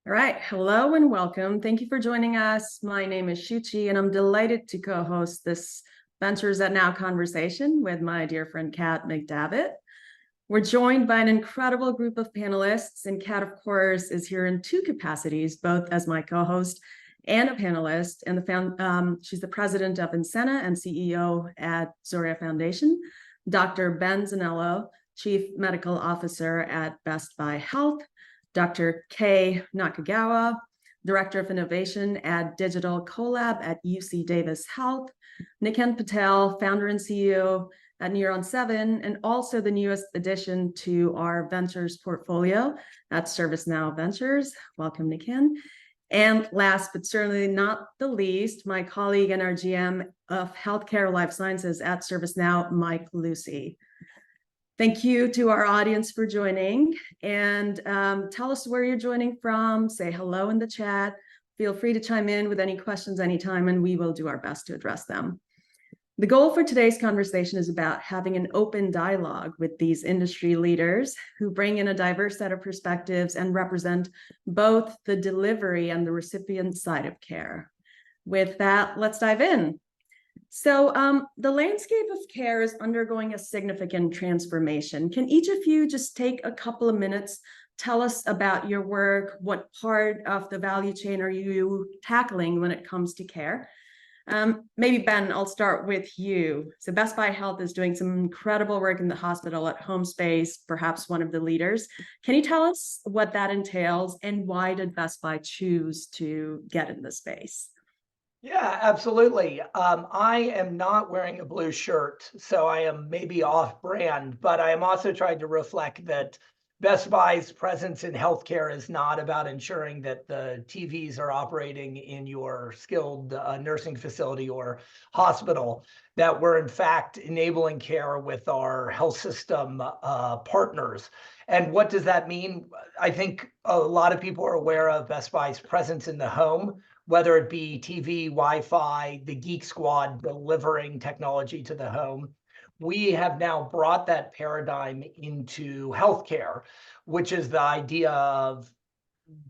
All right. Hello and welcome. Thank you for joining us. My name is Shuchi, and I'm delighted to co-host this Ventures at Now conversation with my dear friend, Kat McDavitt. We're joined by an incredible group of panelists, and Kat, of course, is here in two capacities, both as my co-host and a panelist. And she's the president of Insenna and CEO at Zoria Foundation. Dr. Ben Zanello, chief medical officer at Best Buy Health. Dr. Kei Nakagawa, Director of Innovation at Digital Collab at UC Davis Health, Niken Patel, founder and CEO at Neuron7, and also the newest addition to our ventures portfolio at ServiceNow Ventures. Welcome, Niken. And last but certainly not the least, my colleague and our GM of Healthcare Life Sciences at ServiceNow, Mike Lucy. Thank you to our audience for joining, and tell us where you're joining from. Say hello in the chat. Feel free to chime in with any questions anytime, and we will do our best to address them. The goal for today's conversation is about having an open dialogue with these industry leaders who bring in a diverse set of perspectives and represent both the delivery and the recipient side of care. With that, let's dive in. So the landscape of care is undergoing a significant transformation. Can each of you just take a couple of minutes, tell us about your work, what part of the value chain are you tackling when it comes to care? Maybe Ben, I'll start with you. So Best Buy Health is doing some incredible work in the hospital at home space, perhaps one of the leaders. Can you tell us what that entails and why did Best Buy choose to get in this space? Yeah, absolutely. I am not wearing a blue shirt, so I am maybe off brand, but I am also trying to reflect that Best Buy's presence in healthcare is not about ensuring that the TVs are operating in your skilled nursing facility or hospital, that we're in fact enabling care with our health system partners. And what does that mean? I think a lot of people are aware of Best Buy's presence in the home, whether it be TV, Wi-Fi, the Geek Squad delivering technology to the home. We have now brought that paradigm into healthcare, which is the idea of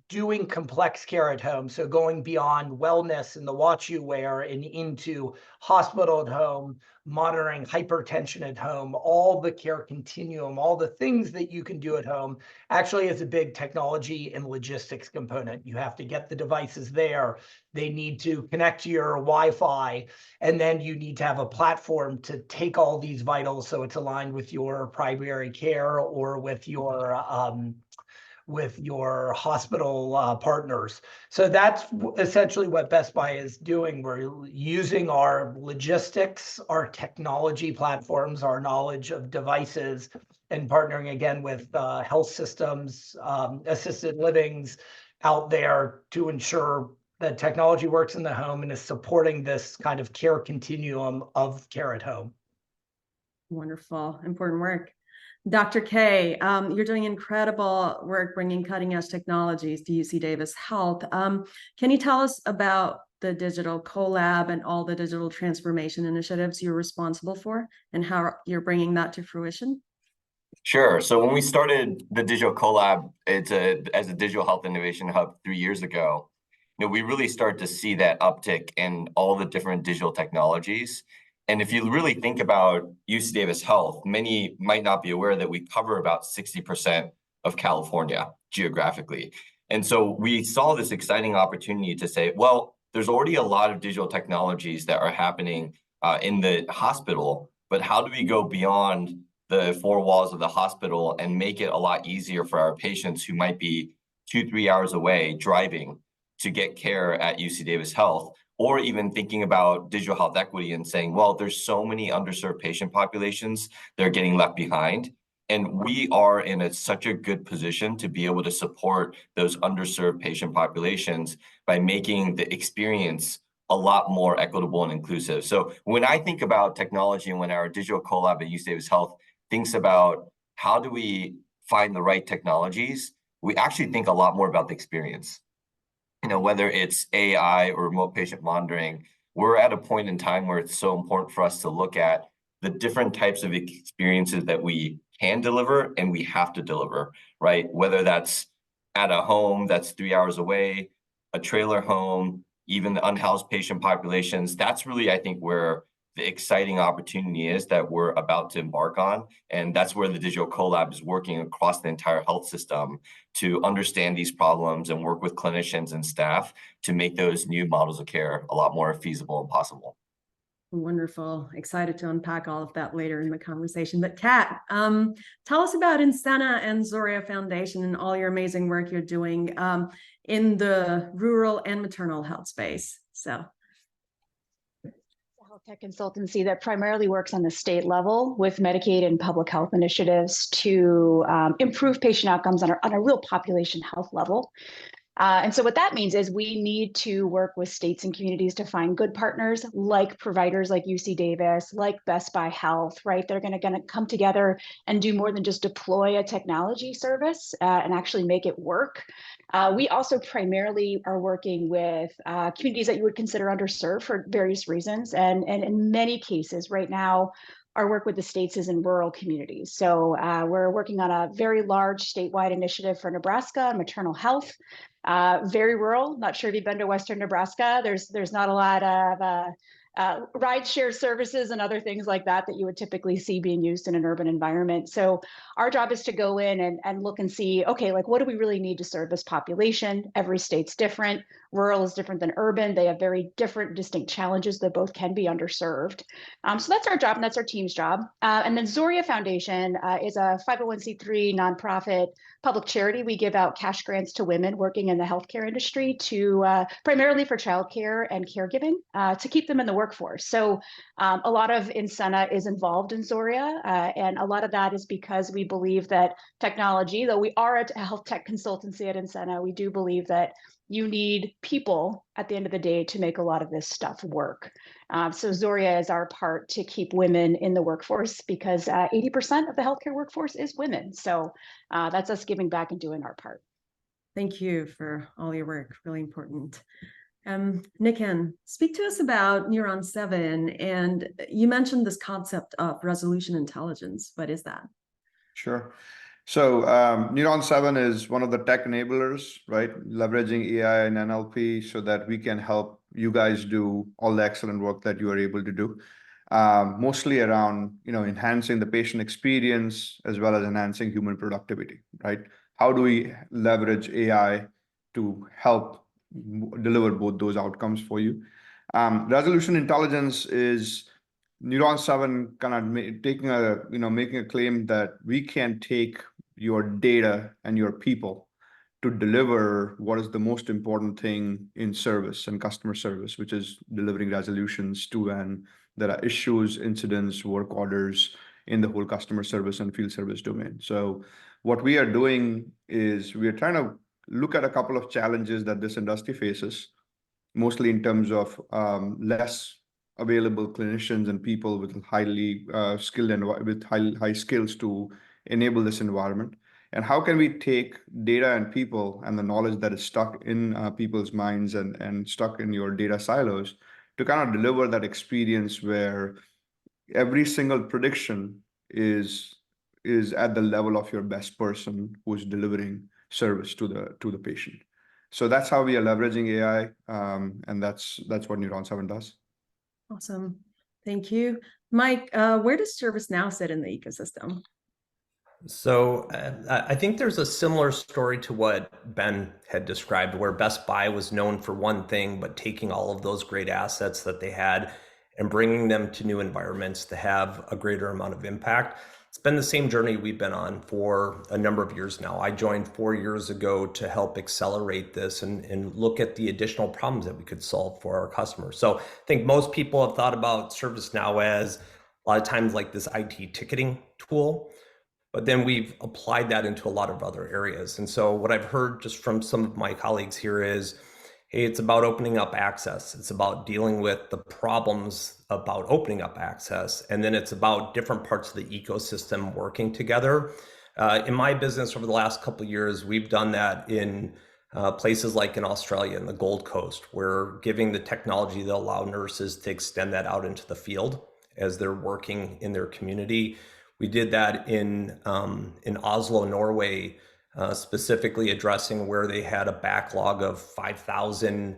doing complex care at home. So going beyond wellness and the watch you wear and into hospital at home, monitoring hypertension at home, all the care continuum, all the things that you can do at home actually is a big technology and logistics component. You have to get the devices there. They need to connect to your Wi-Fi, and then you need to have a platform to take all these vitals so it's aligned with your primary care or with your hospital partners. So that's essentially what Best Buy is doing. We're using our logistics, our technology platforms, our knowledge of devices, and partnering again with health systems, assisted livings out there to ensure that technology works in the home and is supporting this kind of care continuum of care at home. Wonderful, important work. Dr. Kei, you're doing incredible work bringing cutting edge technologies to UC Davis Health. Can you tell us about the Digital Collab and all the digital transformation initiatives you're responsible for and how you're bringing that to fruition? Sure. So when we started the Digital Collab, as a digital health innovation hub 3 years ago, we really start to see that uptick in all the different digital technologies. And if you really think about UC Davis Health, many might not be aware that we cover about 60% of California geographically. And so we saw this exciting opportunity to say, well, there's already a lot of digital technologies that are happening in the hospital, but how do we go beyond the four walls of the hospital and make it a lot easier for our patients who might be 2-3 hours away driving to get care at UC Davis Health? Or even thinking about digital health equity and saying, well, there's so many underserved patient populations that are getting left behind. And we are in such a good position to be able to support those underserved patient populations by making the experience a lot more equitable and inclusive. So when I think about technology and when our digital collab at UC Davis Health thinks about how do we find the right technologies, we actually think a lot more about the experience. Whether it's AI or remote patient monitoring, we're at a point in time where it's so important for us to look at the different types of experiences that we can deliver and we have to deliver, right? Whether that's at a home that's 3 hours away, a trailer home, even the unhoused patient populations. That's really, I think, where the exciting opportunity is that we're about to embark on. And that's where the Digital Collab is working across the entire health system to understand these problems and work with clinicians and staff to make those new models of care a lot more feasible and possible. Wonderful. Excited to unpack all of that later in the conversation. But Kat, tell us about Insenna and Zoria Foundation and all your amazing work you're doing in the rural and maternal health space. So, health tech consultancy that primarily works on the state level with Medicaid and public health initiatives to improve patient outcomes on a real population health level. And so what that means is we need to work with states and communities to find good partners like providers like UC Davis, like Best Buy Health, right? They're going to come together and do more than just deploy a technology service and actually make it work. We also primarily are working with communities that you would consider underserved for various reasons. And in many cases right now, our work with the states is in rural communities. So we're working on a very large statewide initiative for Nebraska on maternal health. Very rural. Not sure if you've been to Western Nebraska. There's not a lot of rideshare services and other things like that you would typically see being used in an urban environment. So our job is to go in and look and see, okay, like what do we really need to serve this population? Every state's different. Rural is different than urban. They have very different, distinct challenges that both can be underserved. So that's our job, and that's our team's job. And then Zoria Foundation is a 501c3 nonprofit public charity. We give out cash grants to women working in the healthcare industry to primarily for childcare and caregiving to keep them in the workforce. So a lot of Insenna is involved in Zoria, and a lot of that is because we believe that technology, though we are a health tech consultancy at Insenna, we do believe that you need people at the end of the day to make a lot of this stuff work. So Zoria is our part to keep women in the workforce because 80% of the healthcare workforce is women. So that's us giving back and doing our part. thank you for all your work. Really important. Niken, speak to us about Neuron7. And you mentioned this concept of resolution intelligence. What is that? Sure. So Neuron7 is one of the tech enablers, right? Leveraging AI and NLP so that we can help you guys do all the excellent work that you are able to do. Mostly around, enhancing the patient experience as well as enhancing human productivity, right? How do we leverage AI to help deliver both those outcomes for you? Resolution intelligence is Neuron7 kind of taking making a claim that we can take your data and your people to deliver what is the most important thing in service and customer service, which is delivering resolutions to when there are issues, incidents, work orders in the whole customer service and field service domain. So what we are doing is we are trying to look at a couple of challenges that this industry faces, mostly in terms of less available clinicians and people with highly skilled and with high skills to enable this environment. And how can we take data and people and the knowledge that is stuck in people's minds and stuck in your data silos to kind of deliver that experience where every single prediction is at the level of your best person who's delivering service to the patient. So that's how we are leveraging AI, and that's what Neuron7 does. Awesome. Thank you. Mike, where does ServiceNow sit in the ecosystem? So I think there's a similar story to what Ben had described, where Best Buy was known for one thing, but taking all of those great assets that they had and bringing them to new environments to have a greater amount of impact. It's been the same journey we've been on for a number of years now. I joined 4 years ago to help accelerate this and look at the additional problems that we could solve for our customers. So I think most people have thought about ServiceNow as a lot of times like this IT ticketing tool, but then we've applied that into a lot of other areas. And so what I've heard just from some of my colleagues here is, hey, it's about opening up access. It's about dealing with the problems about opening up access. And then it's about different parts of the ecosystem working together. In my business over the last couple of years, we've done that in places like in Australia, in the Gold Coast, where giving the technology that allow nurses to extend that out into the field as they're working in their community. We did that in Oslo, Norway, specifically addressing where they had a backlog of 5,000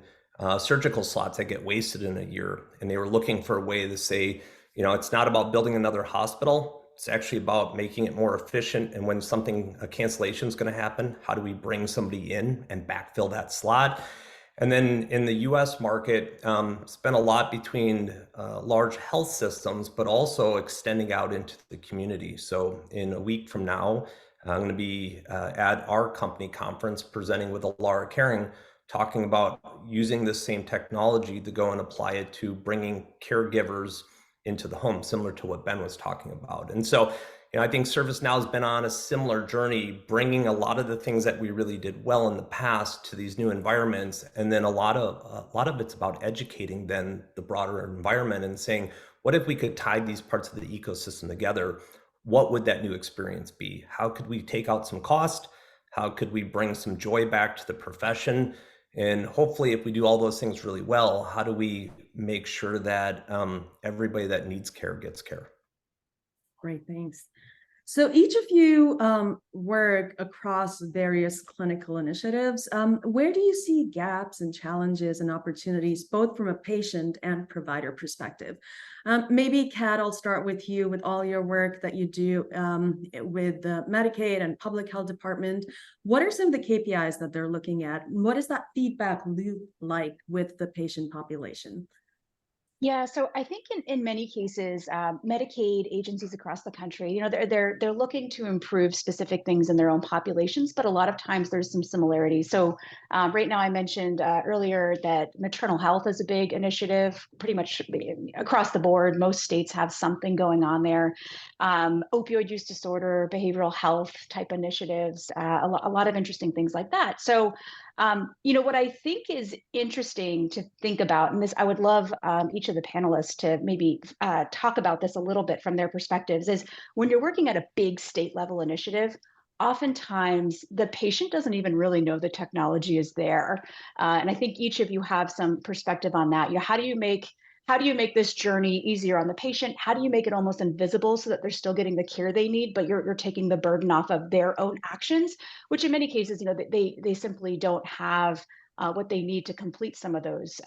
surgical slots that get wasted in a year. And they were looking for a way to say, it's not about building another hospital. It's actually about making it more efficient. And when a cancellation is going to happen, how do we bring somebody in and backfill that slot? And then in the US market, spent a lot between large health systems, but also extending out into the community. So in a week from now, I'm going to be at our company conference presenting with Laura Caring, talking about using the same technology to go and apply it to bringing caregivers into the home, similar to what Ben was talking about. And so, I think ServiceNow has been on a similar journey, bringing a lot of the things that we really did well in the past to these new environments. And then a lot of it's about educating then the broader environment and saying, what if we could tie these parts of the ecosystem together? What would that new experience be? How could we take out some cost? How could we bring some joy back to the profession? And hopefully, if we do all those things really well, how do we make sure that everybody that needs care gets care? Great, thanks. So each of you work across various clinical initiatives. Where do you see gaps and challenges and opportunities, both from a patient and provider perspective? Maybe, Kat, I'll start with you with all your work that you do with the Medicaid and public health department. What are some of the KPIs that they're looking at? What is that feedback loop like with the patient population? Yeah, so I think in many cases, Medicaid agencies across the country, they're looking to improve specific things in their own populations, but a lot of times there's some similarities. So right now, I mentioned earlier that maternal health is a big initiative, pretty much across the board. Most states have something going on there. Opioid use disorder, behavioral health type initiatives, a lot of interesting things like that. So what I think is interesting to think about, and this, I would love each of the panelists to maybe talk about this a little bit from their perspectives, is when you're working at a big state level initiative, oftentimes the patient doesn't even really know the technology is there. And I think each of you have some perspective on that. How do you make this journey easier on the patient? How do you make it almost invisible so that they're still getting the care they need, but you're taking the burden off of their own actions, which in many cases, they simply don't have what they need to complete some of those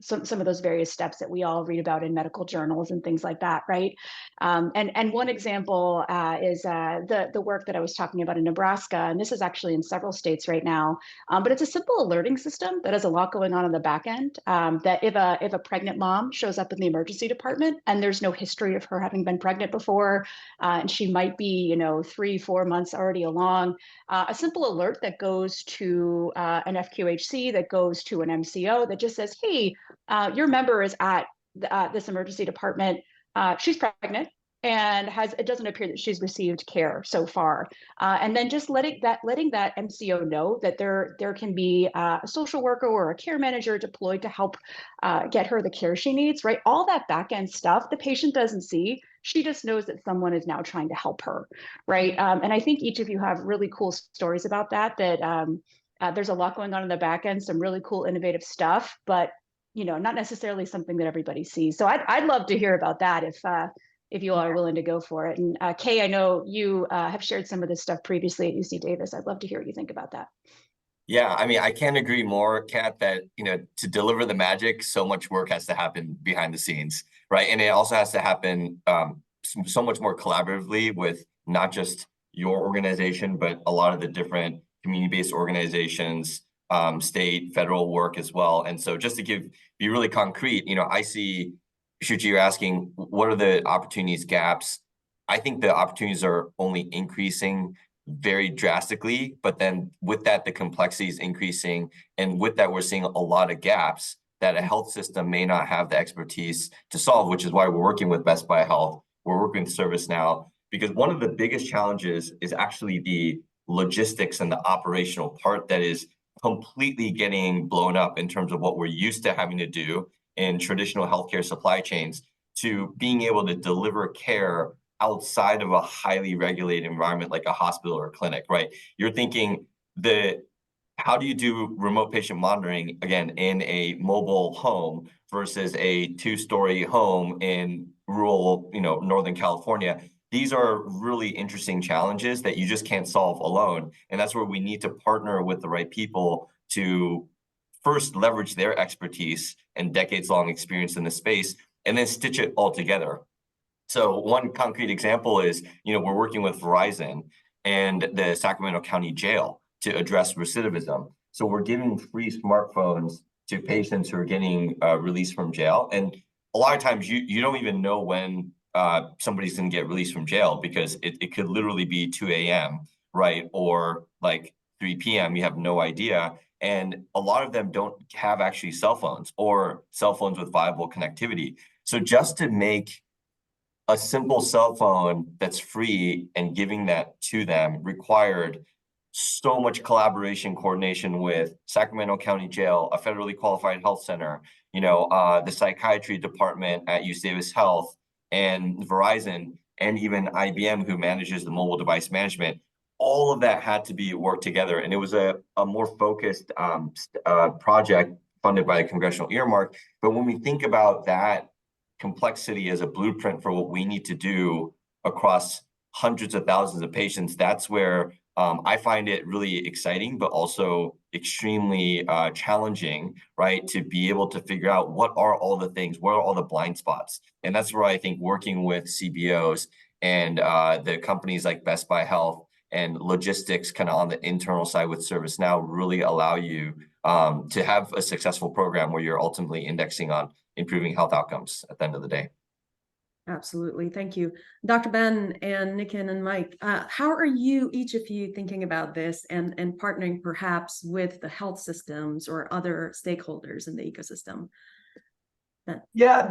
some of those various steps that we all read about in medical journals and things like that, right? And one example is the work that I was talking about in Nebraska, and this is actually in several states right now. But it's a simple alerting system that has a lot going on the back end. That if a pregnant mom shows up in the emergency department and there's no history of her having been pregnant before, and she might be 3-4 months already along, a simple alert that goes to an FQHC, that goes to an MCO, that just says, hey, your member is at this emergency department. She's pregnant and it doesn't appear that she's received care so far. And then just letting that MCO know that there can be a social worker or a care manager deployed to help get her the care she needs, right? All that back end stuff the patient doesn't see. She just knows that someone is now trying to help her, right? And I think each of you have really cool stories about that there's a lot going on in the back end, some really cool, innovative stuff, but not necessarily something that everybody sees. So I'd love to hear about that if you all are willing to go for it. And Kay, I know you have shared some of this stuff previously at UC Davis. I'd love to hear what you think about that. Yeah, I mean, I can't agree more, Kat, that, to deliver the magic, so much work has to happen behind the scenes, right? And it also has to happen so much more collaboratively with not just your organization, but a lot of the different community-based organizations, state, federal work as well. And so just to be really concrete, I see, Shuchi, you're asking, what are the opportunities, gaps? I think the opportunities are only increasing very drastically, but then with that, the complexity is increasing. And with that, we're seeing a lot of gaps that a health system may not have the expertise to solve, which is why we're working with Best Buy Health. We're working with ServiceNow, because one of the biggest challenges is actually the logistics and the operational part that is completely getting blown up in terms of what we're used to having to do in traditional healthcare supply chains to being able to deliver care outside of a highly regulated environment like a hospital or a clinic, right? You're thinking how do you do remote patient monitoring, again, in a mobile home versus a 2-story home in rural, Northern California? these are really interesting challenges that you just can't solve alone. And that's where we need to partner with the right people to first leverage their expertise and decades-long experience in the space, and then stitch it all together. So one concrete example is, we're working with Verizon and the Sacramento County Jail to address recidivism. So we're giving free smartphones to patients who are getting released from jail. And a lot of times you don't even know when somebody's going to get released from jail, because it could literally be 2 a.m., right? Or like 3 p.m., you have no idea. And a lot of them don't have actually cell phones or cell phones with viable connectivity. So just to make a simple cell phone that's free and giving that to them required so much collaboration, coordination with Sacramento County Jail, a federally qualified health center, the psychiatry department at UC Davis Health, and Verizon, and even IBM, who manages the mobile device management. All of that had to be worked together, and it was a more focused project funded by the congressional earmark. But when we think about that complexity as a blueprint for what we need to do across hundreds of thousands of patients, that's where I find it really exciting, but also extremely challenging, right? To be able to figure out what are all the things, what are all the blind spots. And that's where I think working with CBOs and the companies like Best Buy Health and logistics kind of on the internal side with ServiceNow really allow you to have a successful program where you're ultimately indexing on improving health outcomes at the end of the day. Absolutely. Thank you. Dr. Ben and Nikin and Mike, how are you, each of you, thinking about this and partnering perhaps with the health systems or other stakeholders in the ecosystem? Yeah,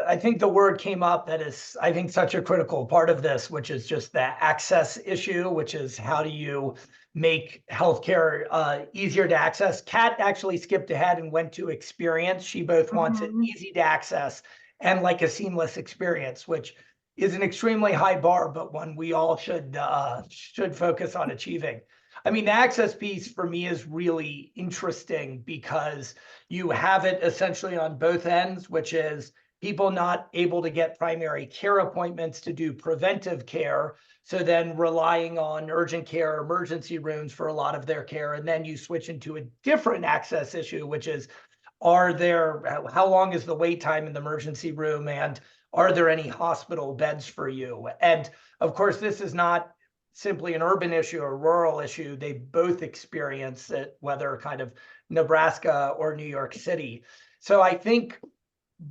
I think the word came up that is, I think, such a critical part of this, which is just the access issue, which is how do you make healthcare easier to access. Kat actually skipped ahead and went to experience. She both wants it easy to access and like a seamless experience, which is an extremely high bar, but one we all should focus on achieving. I mean, the access piece for me is really interesting because you have it essentially on both ends, which is people not able to get primary care appointments to do preventive care. So then relying on urgent care, emergency rooms for a lot of their care. And then you switch into a different access issue, which is, how long is the wait time in the emergency room? And are there any hospital beds for you? And of course, this is not simply an urban issue or rural issue. They both experience it, whether kind of Nebraska or New York City. So I think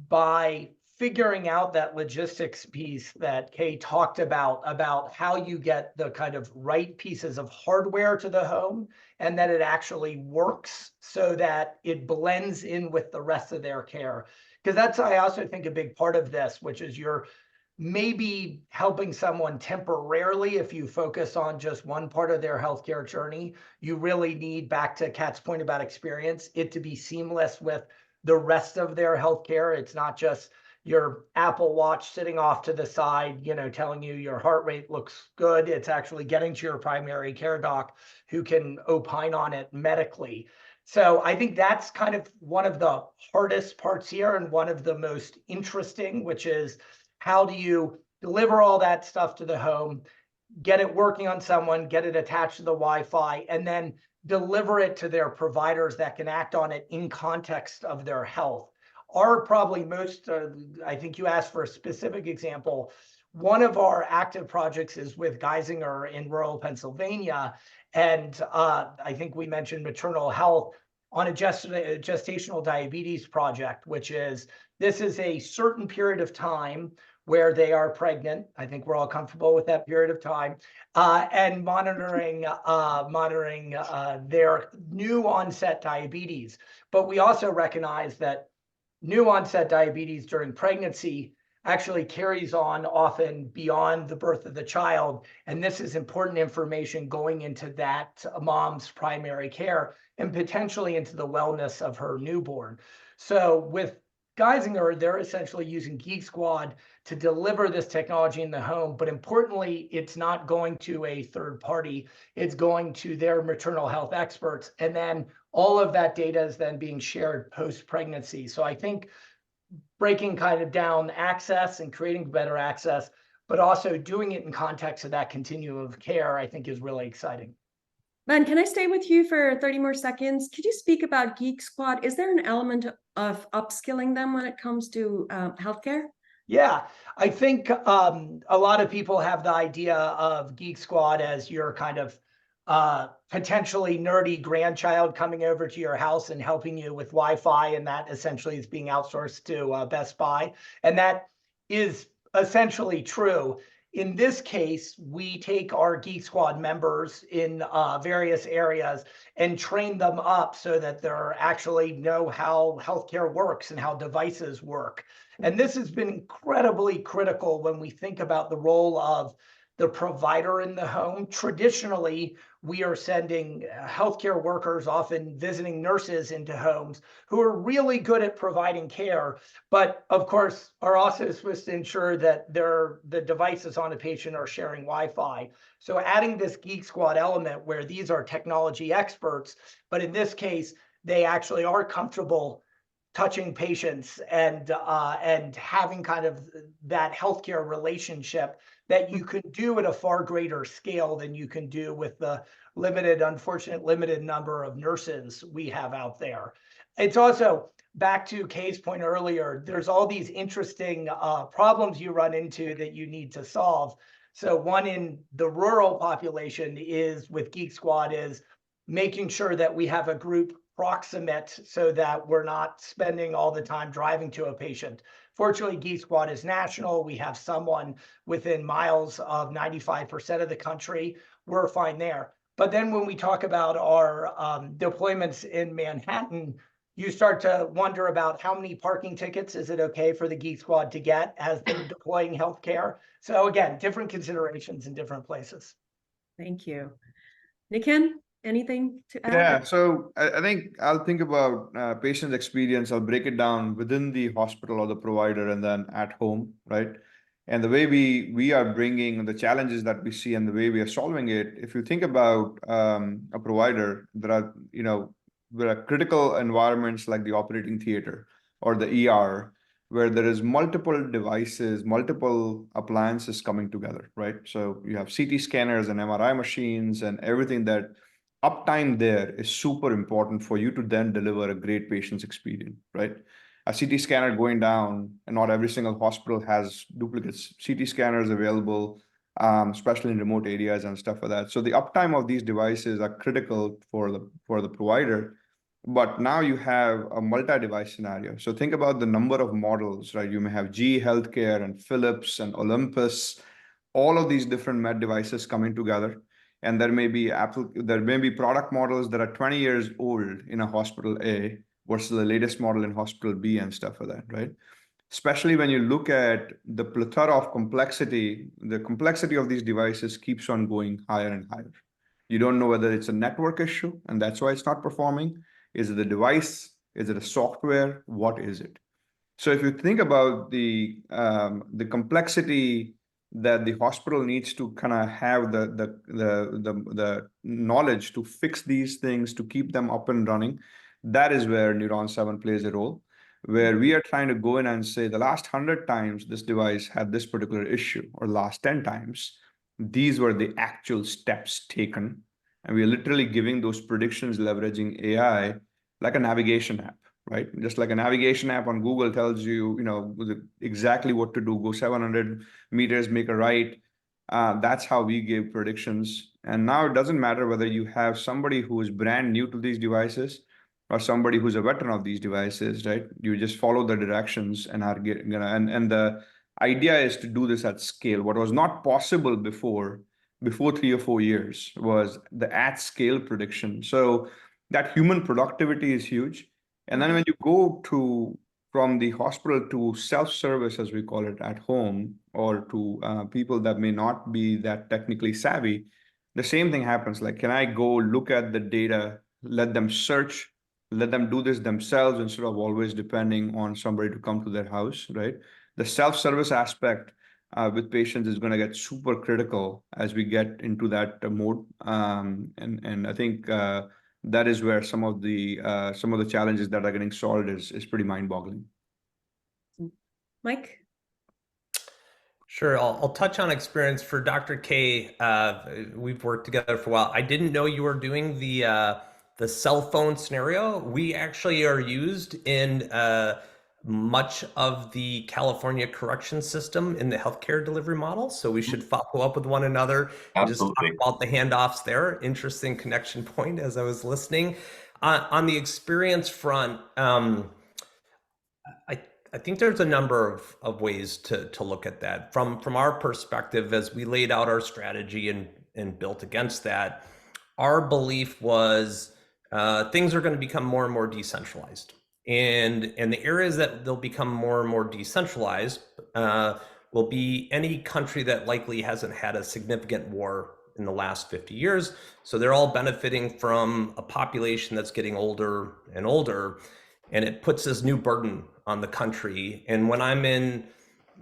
by figuring out that logistics piece that Kay talked about how you get the kind of right pieces of hardware to the home and that it actually works so that it blends in with the rest of their care. Because that's, I also think, a big part of this, which is you're maybe helping someone temporarily if you focus on just one part of their healthcare journey. You really need, back to Kat's point about experience, it to be seamless with the rest of their healthcare. It's not just your Apple Watch sitting off to the side, telling you your heart rate looks good. It's actually getting to your primary care doc who can opine on it medically. So I think that's kind of one of the hardest parts here and one of the most interesting, which is how do you deliver all that stuff to the home, get it working on someone, get it attached to the Wi-Fi, and then deliver it to their providers that can act on it in context of their health. Our probably most, I think you asked for a specific example. One of our active projects is with Geisinger in rural Pennsylvania. And I think we mentioned maternal health on a gestational diabetes project, which is, this is a certain period of time where they are pregnant. I think we're all comfortable with that period of time, and monitoring their new onset diabetes. But we also recognize that new onset diabetes during pregnancy actually carries on often beyond the birth of the child. And this is important information going into that mom's primary care and potentially into the wellness of her newborn. So with Geisinger, they're essentially using Geek Squad to deliver this technology in the home. But importantly, it's not going to a third party. It's going to their maternal health experts. And then all of that data is then being shared post-pregnancy. So I think breaking kind of down access and creating better access, but also doing it in context of that continuum of care, I think is really exciting. Ben, can I stay with you for 30 more seconds? Could you speak about Geek Squad? Is there an element of upskilling them when it comes to healthcare? Yeah, I think a lot of people have the idea of Geek Squad as your kind of potentially nerdy grandchild coming over to your house and helping you with Wi-Fi, and that essentially is being outsourced to Best Buy. And that is essentially true. In this case, we take our Geek Squad members in various areas and train them up so that they actually know how healthcare works and how devices work. And this has been incredibly critical when we think about the role of the provider in the home. Traditionally, we are sending healthcare workers, often visiting nurses, into homes who are really good at providing care, but of course are also supposed to ensure that the devices on a patient are sharing Wi-Fi. So adding this Geek Squad element where these are technology experts, but in this case, they actually are comfortable touching patients and having kind of that healthcare relationship that you can do at a far greater scale than you can do with the unfortunate limited number of nurses we have out there. It's also, back to Kay's point earlier, there's all these interesting problems you run into that you need to solve. So one in the rural population is with Geek Squad is making sure that we have a group proximate so that we're not spending all the time driving to a patient. Fortunately, Geek Squad is national. We have someone within miles of 95% of the country. We're fine there. But then when we talk about our deployments in Manhattan, you start to wonder about how many parking tickets is it okay for the Geek Squad to get as they're deploying healthcare. So again, different considerations in different places. Thank you. Nikin, anything to add? Yeah, so I think I'll think about patient experience. I'll break it down within the hospital or the provider and then at home, right? And the way we are bringing the challenges that we see and the way we are solving it, if you think about a provider, there are critical environments like the operating theater or the ER, where there is multiple devices, multiple appliances coming together, right? So you have CT scanners and MRI machines and everything that uptime there is super important for you to then deliver a great patient's experience, right? A CT scanner going down, and not every single hospital has duplicates CT scanners available, especially in remote areas and stuff like that. So the uptime of these devices are critical for the provider. But now you have a multi-device scenario. So think about the number of models, right? You may have GE Healthcare and Philips and Olympus, all of these different med devices coming together. And there may be product models that are 20 years old in a hospital A versus the latest model in hospital B and stuff like that, right? Especially when you look at the plethora of complexity, the complexity of these devices keeps on going higher and higher. You don't know whether it's a network issue and that's why it's not performing. Is it the device? Is it a software? What is it? So if you think about the complexity that the hospital needs to kind of have the knowledge to fix these things, to keep them up and running, that is where Neuron7 plays a role, where we are trying to go in and say the last 100 times this device had this particular issue, or last 10 times, these were the actual steps taken. And we are literally giving those predictions leveraging AI like a navigation app, right? Just like a navigation app on Google tells you, exactly what to do, go 700 meters, make a right. That's how we give predictions. And now it doesn't matter whether you have somebody who is brand new to these devices or somebody who's a veteran of these devices, right? You just follow the directions and are and the idea is to do this at scale. What was not possible before 3 or 4 years was the at scale prediction. So that human productivity is huge. And then when you go from the hospital to self-service, as we call it, at home, or to people that may not be that technically savvy, the same thing happens. Like, can I go look at the data, let them search, let them do this themselves instead of always depending on somebody to come to their house, right? The self-service aspect with patients is going to get super critical as we get into that mode. And I think that is where some of the challenges that are getting solved is pretty mind-boggling. Mike? Sure, I'll touch on experience for Dr. K. We've worked together for a while. I didn't know you were doing the cell phone scenario. We actually are used in much of the California correction system in the healthcare delivery model. So we should follow up with one another and just talk Absolutely. about the handoffs there. Interesting connection point as I was listening. On the experience front, I think there's a number of ways to look at that. From our perspective, as we laid out our strategy and built against that, our belief was things are going to become more and more decentralized. And the areas that they'll become more and more decentralized will be any country that likely hasn't had a significant war in the last 50 years. So they're all benefiting from a population that's getting older and older. And it puts this new burden on the country. And when I'm in,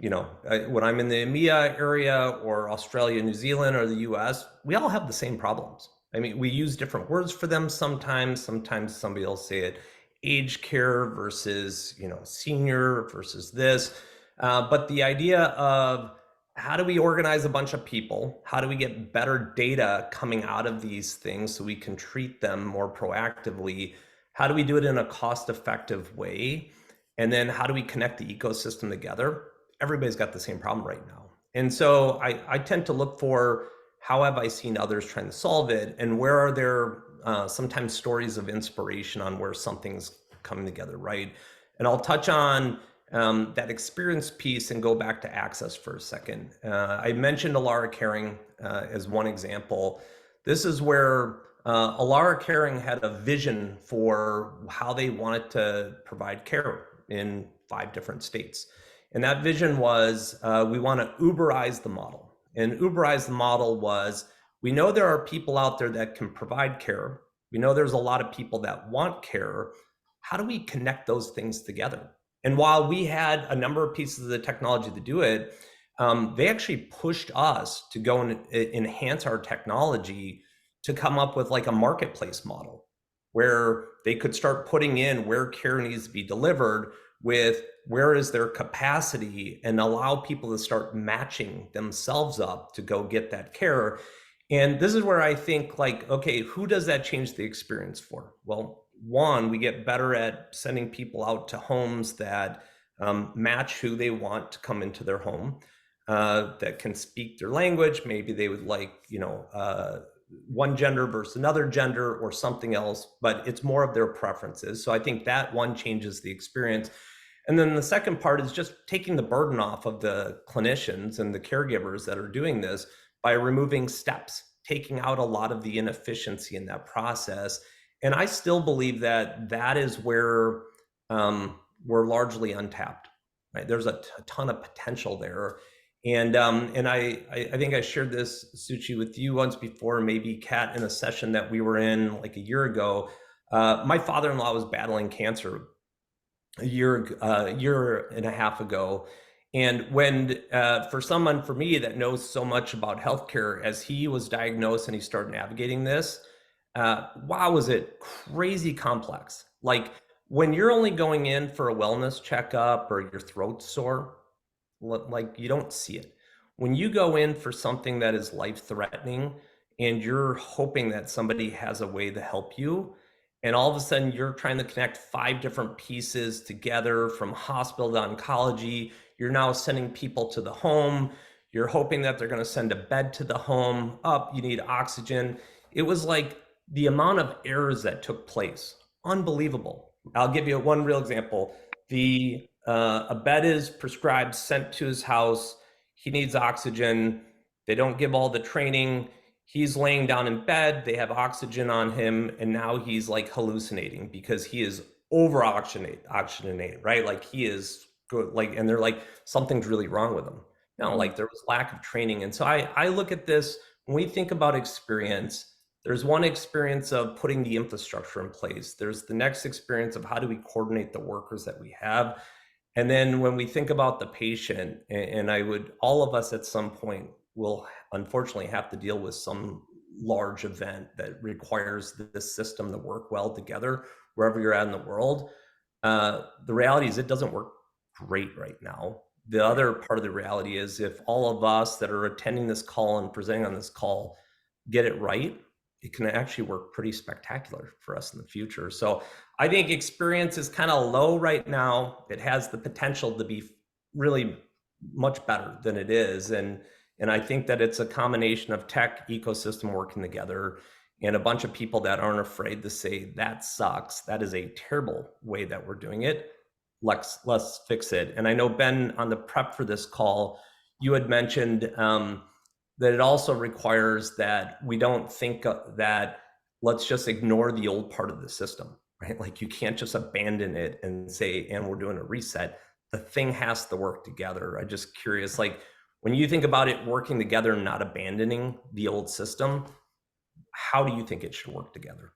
when I'm in the EMEA area or Australia, New Zealand, or the US, we all have the same problems. I mean, we use different words for them sometimes. Sometimes somebody will say it aged care versus, senior versus this. But the idea of how do we organize a bunch of people? How do we get better data coming out of these things so we can treat them more proactively? How do we do it in a cost-effective way? And then how do we connect the ecosystem together? Everybody's got the same problem right now. And so I tend to look for how have I seen others trying to solve it, and where are there sometimes stories of inspiration on where something's coming together, right? And I'll touch on that experience piece and go back to access for a second. I mentioned Alara Caring as one example. This is where Alara Caring had a vision for how they wanted to provide care in 5 different states. And that vision was we want to Uberize the model. And Uberize the model was, we know there are people out there that can provide care. We know there's a lot of people that want care. How do we connect those things together? And while we had a number of pieces of the technology to do it, they actually pushed us to go and enhance our technology to come up with like a marketplace model where they could start putting in where care needs to be delivered with where is their capacity, and allow people to start matching themselves up to go get that care. And this is where I think, like, okay, who does that change the experience for? Well, one, we get better at sending people out to homes that match who they want to come into their home, that can speak their language. Maybe they would like, one gender versus another gender or something else, but it's more of their preferences. So I think that one changes the experience. And then the second part is just taking the burden off of the clinicians and the caregivers that are doing this by removing steps, taking out a lot of the inefficiency in that process. And I still believe that that is where we're largely untapped, right? There's a ton of potential there. And I think I shared this, Suchi, with you once before, maybe Kat, in a session that we were in like a year ago. My father-in-law was battling cancer a year and a half ago. And when, for someone, for me, that knows so much about healthcare, as he was diagnosed and he started navigating this, wow, was it crazy complex. Like when you're only going in for a wellness checkup or your throat's sore, like you don't see it. When you go in for something that is life-threatening and you're hoping that somebody has a way to help you, and all of a sudden you're trying to connect 5 different pieces together, from hospital to oncology, you're now sending people to the home, you're hoping that they're going to send a bed to the home, you need oxygen. It was like the amount of errors that took place, unbelievable. I'll give you one real example. A bed is prescribed, sent to his house. He needs oxygen. They don't give all the training. He's laying down in bed. They have oxygen on him. And now he's like hallucinating because he is over oxygenate, right? Like he is good. Like, and they're like, something's really wrong with him. No, like there was lack of training. And so I look at this, when we think about experience, there's one experience of putting the infrastructure in place. There's the next experience of how do we coordinate the workers that we have. And then when we think about the patient, and all of us at some point will unfortunately have to deal with some large event that requires this system to work well together wherever you're at in the world. The reality is it doesn't work great right now. the other part of the reality is if all of us that are attending this call and presenting on this call get it right, it can actually work pretty spectacular for us in the future. So I think experience is kind of low right now. It has the potential to be really much better than it is. And I think that it's a combination of tech ecosystem working together and a bunch of people that aren't afraid to say that sucks. That is a terrible way that we're doing it. Let's fix it. And I know, Ben, on the prep for this call, you had mentioned that it also requires that we don't think that let's just ignore the old part of the system, right? Like you can't just abandon it and say, and we're doing a reset. The thing has to work together. I'm just curious, like when you think about it working together and not abandoning the old system, how do you think it should work together?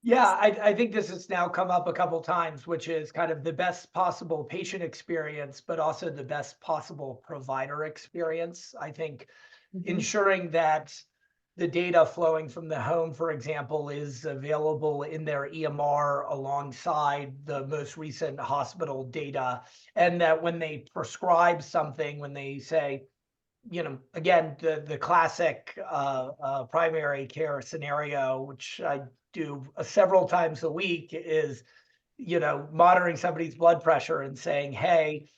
Yeah, I think this has now come up a couple times, which is kind of the best possible patient experience, but also the best possible provider experience. I think ensuring that the data flowing from the home, for example, is available in their EMR alongside the most recent hospital data, and that when they prescribe something, when they say, you know, again, the classic primary care scenario, which I do several times a week, is, you know, monitoring somebody's blood pressure and saying, hey,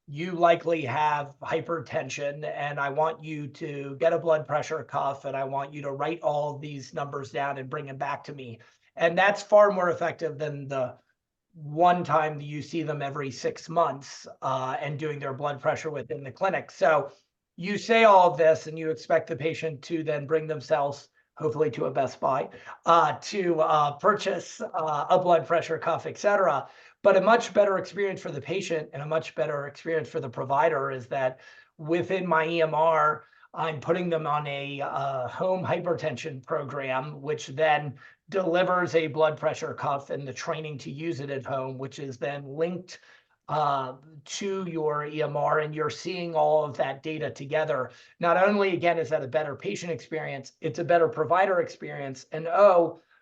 you likely have hypertension and I want you to get a blood pressure cuff and I want you to write all these numbers down and bring them back to me. And that's far more effective than the one time you see them every 6 months and doing their blood pressure within the clinic. So you say all of this and you expect the patient to then bring themselves, hopefully to a Best Buy, to purchase a blood pressure cuff, et cetera. But a much better experience for the patient and a much better experience for the provider is that within my EMR, I'm putting them on a home hypertension program, which then delivers a blood pressure cuff and the training to use it at home, which is then linked to your EMR, and you're seeing all of that data together. Not only, again, is that a better patient experience, it's a better provider experience. And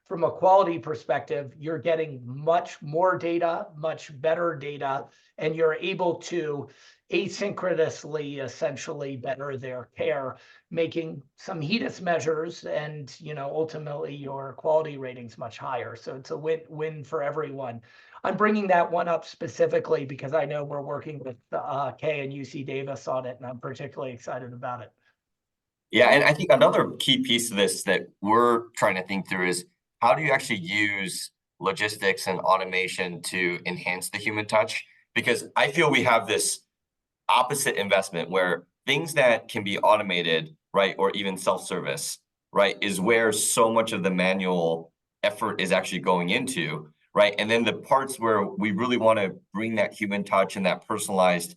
from a quality perspective, you're getting much more data, much better data, and you're able to asynchronously essentially better their care, making some HEDIS measures and, you know, ultimately your quality ratings much higher. So it's a win-win for everyone. I'm bringing that one up specifically because I know we're working with Kay and UC Davis on it, and I'm particularly excited about it. Yeah, and I think another key piece of this that we're trying to think through is how do you actually use logistics and automation to enhance the human touch? Because I feel we have this opposite investment where things that can be automated, right, or even self-service, right, is where so much of the manual effort is actually going into, right? And then the parts where we really want to bring that human touch and that personalized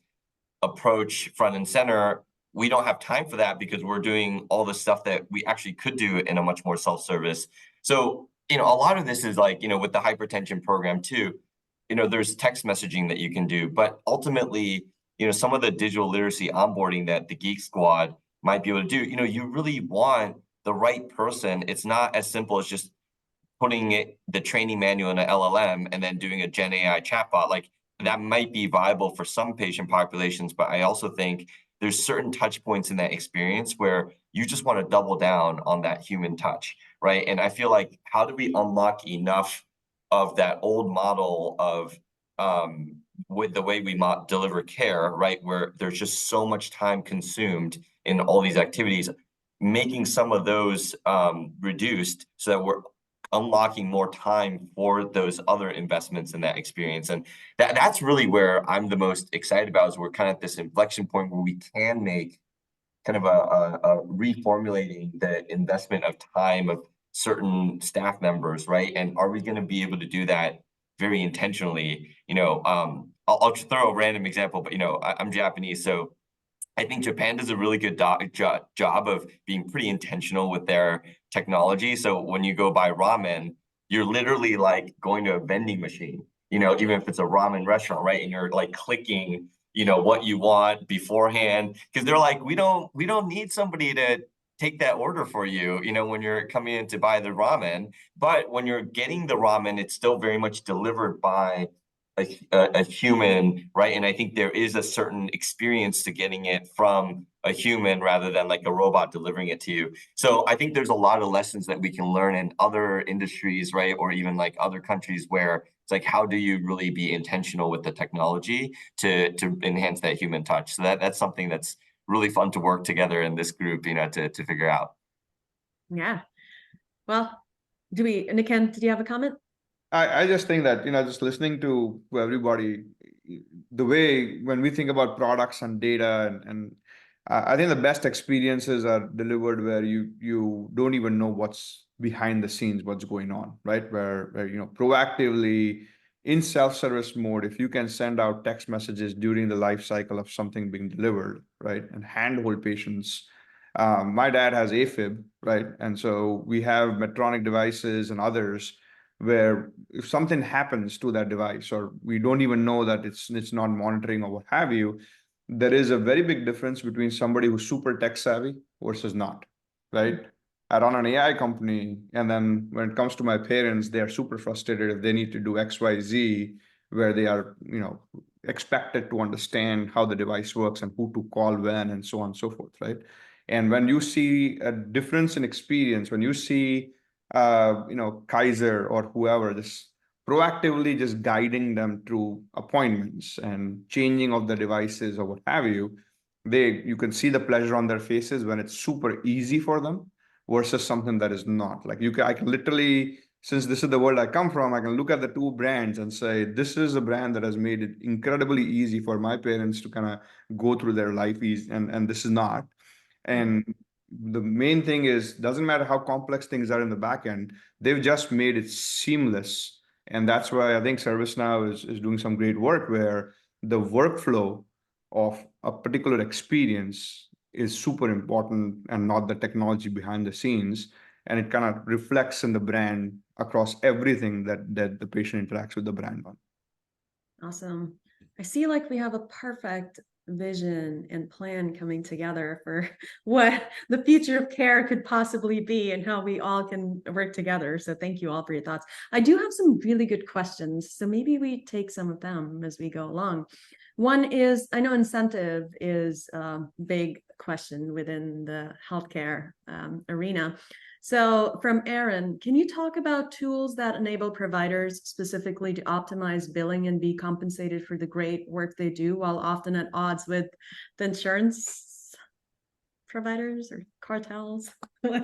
approach front and center, we don't have time for that because we're doing all the stuff that we actually could do in a much more self-service. So, you know, a lot of this is like, you know, with the hypertension program too, you know, there's text messaging that you can do, but ultimately, you know, some of the digital literacy onboarding that the Geek Squad might be able to do, you know, you really want the right person. It's not as simple as just putting the training manual in an LLM and then doing a Gen AI chatbot. Like that might be viable for some patient populations, but I also think there's certain touch points in that experience where you just want to double down on that human touch, right? And I feel like, how do we unlock enough of that old model of with the way we deliver care, right? Where there's just so much time consumed in all these activities, making some of those reduced so that we're unlocking more time for those other investments in that experience. And that's really where I'm the most excited about, is we're kind of at this inflection point where we can make kind of a reformulating the investment of time of certain staff members, right? And are we going to be able to do that very intentionally? You know, I'll throw a random example, but, you know, I'm Japanese, so I think Japan does a really good job of being pretty intentional with their technology. So when you go buy ramen, you're literally like going to a vending machine, you know, even if it's a ramen restaurant, right? And you're like clicking, you know, what you want beforehand, because they're like, we don't need somebody to take that order for you, you know, when you're coming in to buy the ramen. But when you're getting the ramen, it's still very much delivered by a human, right? And I think there is a certain experience to getting it from a human rather than like a robot delivering it to you. So I think there's a lot of lessons that we can learn in other industries, right? Or even like other countries where it's like, how do you really be intentional with the technology to enhance that human touch? So that's something that's really fun to work together in this group, to figure out. Yeah. Well, Niken, did you have a comment? I just think that, just listening to everybody, the way when we think about products and data and I think the best experiences are delivered where you don't even know what's behind the scenes, what's going on, right? Where proactively in self-service mode, if you can send out text messages during the life cycle of something being delivered, right? And handhold patients. My dad has AFib, right? And so we have Medtronic devices and others where if something happens to that device or we don't even know that it's not monitoring or what have you, there is a very big difference between somebody who's super tech savvy versus not, right? I run an AI company, and then when it comes to my parents, they are super frustrated if they need to do XYZ, where they are, expected to understand how the device works and who to call when and so on and so forth, right? And when you see a difference in experience, when you see Kaiser or whoever, just proactively just guiding them through appointments and changing of the devices or what have you, you can see the pleasure on their faces when it's super easy for them versus something that is not. Like I can literally, since this is the world I come from, I can look at the two brands and say, this is a brand that has made it incredibly easy for my parents to kind of go through their life easy, and this is not. And the main thing is, doesn't matter how complex things are in the back end, they've just made it seamless. And that's why I think ServiceNow is doing some great work where the workflow of a particular experience is super important and not the technology behind the scenes. And it kind of reflects in the brand across everything that the patient interacts with the brand on. Awesome. I see like we have a perfect vision and plan coming together for what the future of care could possibly be and how we all can work together. So thank you all for your thoughts. I do have some really good questions, so maybe we take some of them as we go along. One is, I know incentive is a big question within the healthcare arena. So from Aaron, can you talk about tools that enable providers specifically to optimize billing and be compensated for the great work they do while often at odds with the insurance providers or cartels? Who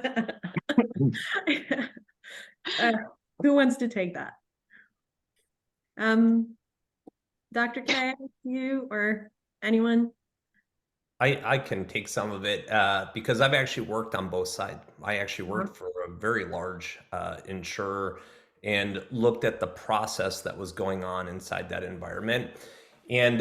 wants to take that? Dr. K, you or anyone? I can take some of it because I've actually worked on both sides. I actually worked for a very large insurer and looked at the process that was going on inside that environment, and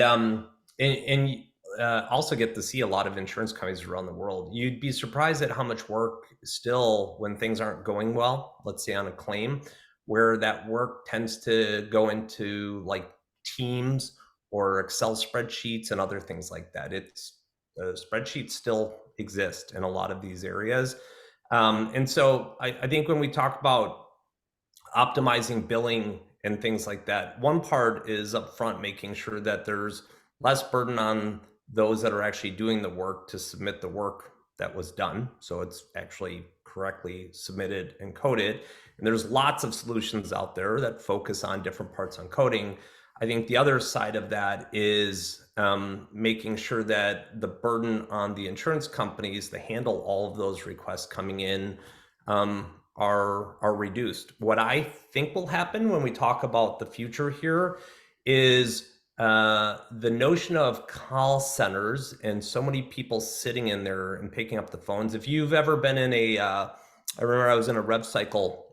also get to see a lot of insurance companies around the world. You'd be surprised at how much work still, when things aren't going well, let's say on a claim, where that work tends to go into like Teams or Excel spreadsheets and other things like that. Spreadsheets still exist in a lot of these areas. And so I think when we talk about optimizing billing and things like that, one part is upfront making sure that there's less burden on those that are actually doing the work to submit the work that was done. So it's actually correctly submitted and coded. And there's lots of solutions out there that focus on different parts on coding. I think the other side of that is making sure that the burden on the insurance companies to handle all of those requests coming in are reduced. What I think will happen when we talk about the future here is the notion of call centers and so many people sitting in there and picking up the phones. If you've ever been in I remember I was in a rev cycle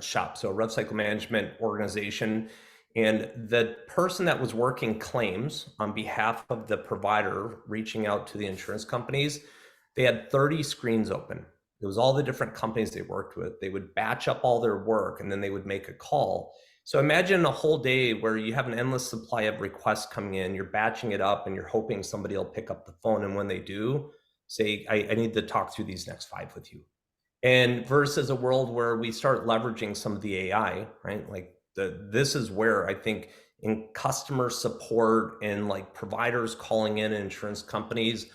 shop, so a rev cycle management organization. And the person that was working claims on behalf of the provider reaching out to the insurance companies, they had 30 screens open. It was all the different companies they worked with. They would batch up all their work and then they would make a call. So imagine a whole day where you have an endless supply of requests coming in, you're batching it up and you're hoping somebody will pick up the phone. And when they do, say, I need to talk through these next 5 with you. And versus a world where we start leveraging some of the AI, right? Like this is where I think in customer support and like providers calling in insurance companies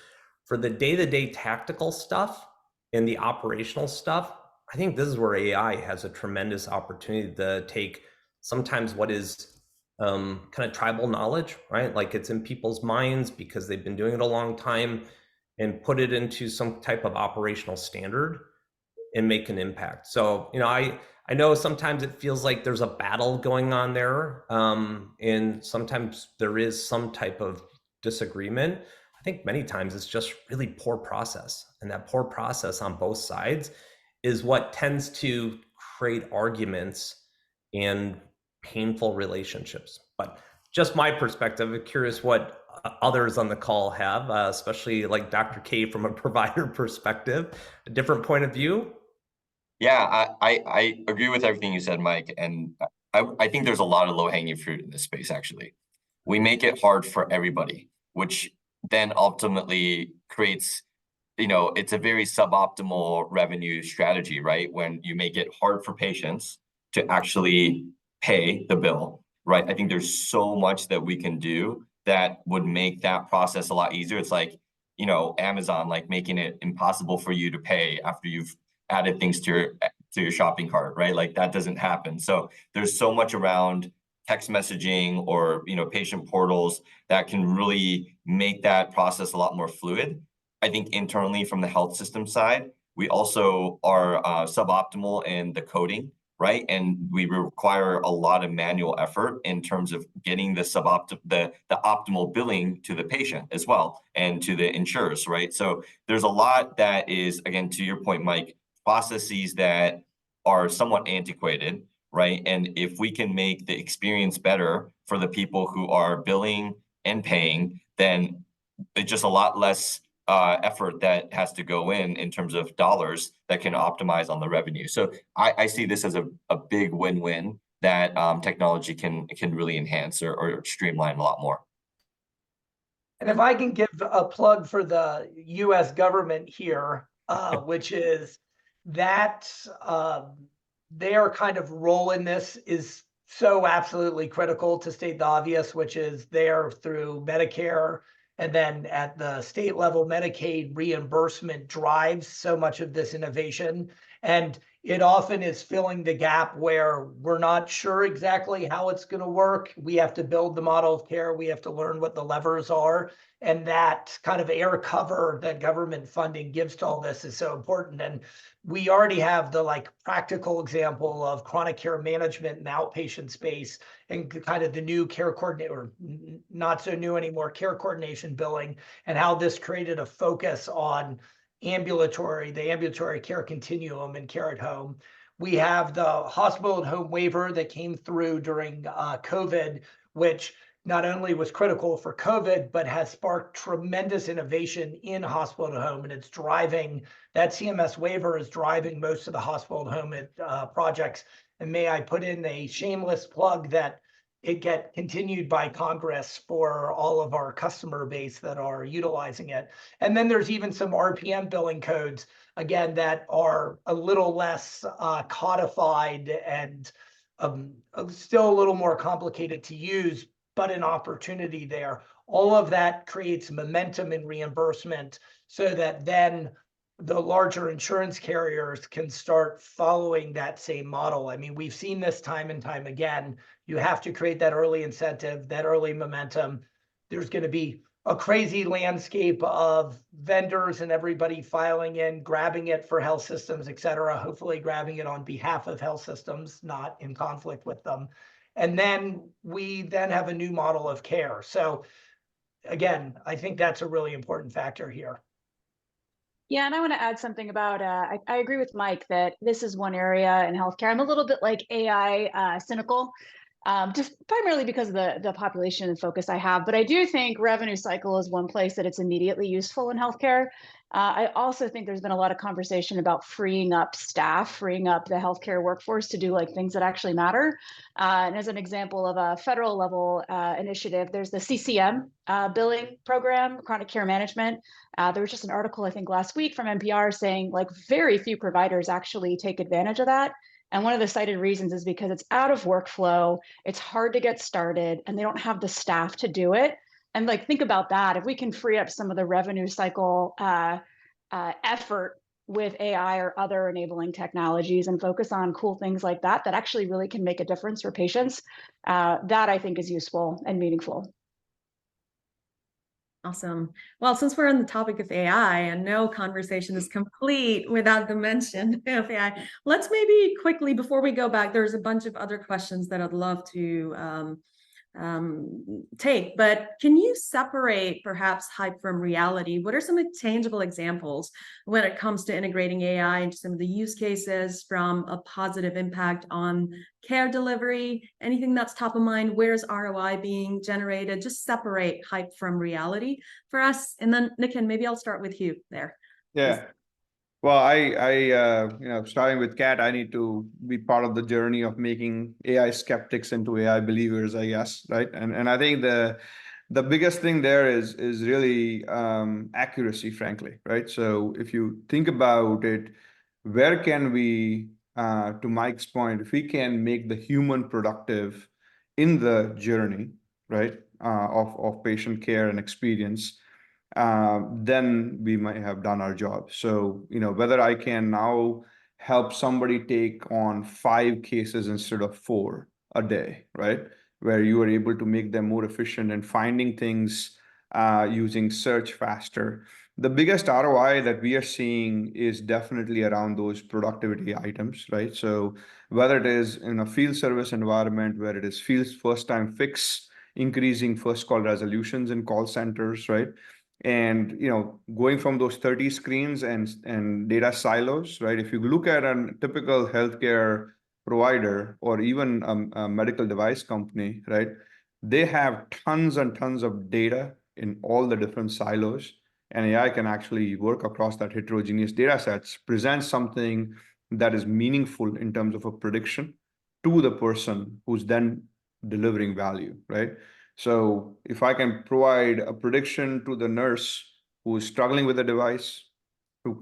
for the day-to-day tactical stuff and the operational stuff. I think this is where AI has a tremendous opportunity to take sometimes what is kind of tribal knowledge, right? Like it's in people's minds because they've been doing it a long time, and put it into some type of operational standard and make an impact. So, I know sometimes it feels like there's a battle going on there, and sometimes there is some type of disagreement. I think many times it's just really poor process, and that poor process on both sides is what tends to create arguments and painful relationships. But just my perspective, I'm curious what others on the call have, especially like Dr. K from a provider perspective, a different point of view. Yeah, I agree with everything you said, Mike, and I think there's a lot of low-hanging fruit in this space, actually. We make it hard for everybody, which then ultimately creates, it's a very suboptimal revenue strategy, right? When you make it hard for patients to actually pay the bill, right? I think there's so much that we can do that would make that process a lot easier. It's like, Amazon, like making it impossible for you to pay after you've added things to your shopping cart, right? Like that doesn't happen. So there's so much around text messaging or patient portals that can really make that process a lot more fluid. I think internally from the health system side, we also are suboptimal in the coding, right? And we require a lot of manual effort in terms of getting the optimal billing to the patient as well and to the insurers, right? So there's a lot that is, again, to your point, Mike, processes that are somewhat antiquated, right? And if we can make the experience better for the people who are billing and paying, then it's just a lot less effort that has to go in terms of dollars that can optimize on the revenue. So I see this as a big win-win that technology can really enhance or streamline a lot more. And if I can give a plug for the US government here, which is that their kind of role in this is so absolutely critical, to state the obvious, which is there through Medicare, and then at the state level, Medicaid reimbursement drives so much of this innovation. And it often is filling the gap where we're not sure exactly how it's going to work. We have to build the model of care. We have to learn what the levers are. And that kind of air cover that government funding gives to all this is so important. And we already have the practical example of chronic care management in the outpatient space, and kind of the new care coordinator, or not so new anymore, care coordination billing, and how this created a focus on the ambulatory care continuum and care at home. We have the hospital at home waiver that came through during COVID, which not only was critical for COVID, but has sparked tremendous innovation in hospital at home. And it's driving, that CMS waiver is driving most of the hospital at home projects. And may I put in a shameless plug that it get continued by Congress for all of our customer base that are utilizing it. And then there's even some RPM billing codes, again, that are a little less codified and still a little more complicated to use, but an opportunity there. All of that creates momentum in reimbursement so that then the larger insurance carriers can start following that same model. I mean, we've seen this time and time again. You have to create that early incentive, that early momentum. There's going to be a crazy landscape of vendors and everybody filing in, grabbing it for health systems, et cetera, hopefully grabbing it on behalf of health systems, not in conflict with them. And then we have a new model of care. So again, I think that's a really important factor here. Yeah, and I want to add something about, I agree with Mike that this is one area in healthcare. I'm a little bit like AI cynical, just primarily because of the population and focus I have. But I do think revenue cycle is one place that it's immediately useful in healthcare. I also think there's been a lot of conversation about freeing up staff, freeing up the healthcare workforce to do things that actually matter. And as an example of a federal level initiative, there's the CCM billing program, chronic care management. There was just an article, I think, last week from NPR saying very few providers actually take advantage of that. And one of the cited reasons is because it's out of workflow, it's hard to get started, and they don't have the staff to do it. And like, think about that. If we can free up some of the revenue cycle effort with AI or other enabling technologies and focus on cool things like that, that actually really can make a difference for patients, that I think is useful and meaningful. Awesome. Well, since we're on the topic of AI, and no conversation is complete without the mention of AI, let's maybe quickly, before we go back, there's a bunch of other questions that I'd love to take, but can you separate perhaps hype from reality? What are some tangible examples when it comes to integrating AI into some of the use cases, from a positive impact on care delivery? Anything that's top of mind? Where's ROI being generated? Just separate hype from reality for us. And then Nikin, maybe I'll start with you there. Yeah. Well, starting with Kat, I need to be part of the journey of making AI skeptics into AI believers, I guess, right? And I think the biggest thing there is really accuracy, frankly, right? So if you think about it, where can we, to Mike's point, if we can make the human productive in the journey, right, of patient care and experience, then we might have done our job. So, whether I can now help somebody take on 5 cases instead of 4 a day, right? Where you are able to make them more efficient and finding things using search faster. The biggest ROI that we are seeing is definitely around those productivity items, right? So whether it is in a field service environment, where it is field first time fix, increasing first call resolutions in call centers, right? And going from those 30 screens and data silos, right? If you look at a typical healthcare provider or even a medical device company, right? They have tons and tons of data in all the different silos, and AI can actually work across that heterogeneous data sets, present something that is meaningful in terms of a prediction to the person who's then delivering value, right? So if I can provide a prediction to the nurse who is struggling with the device,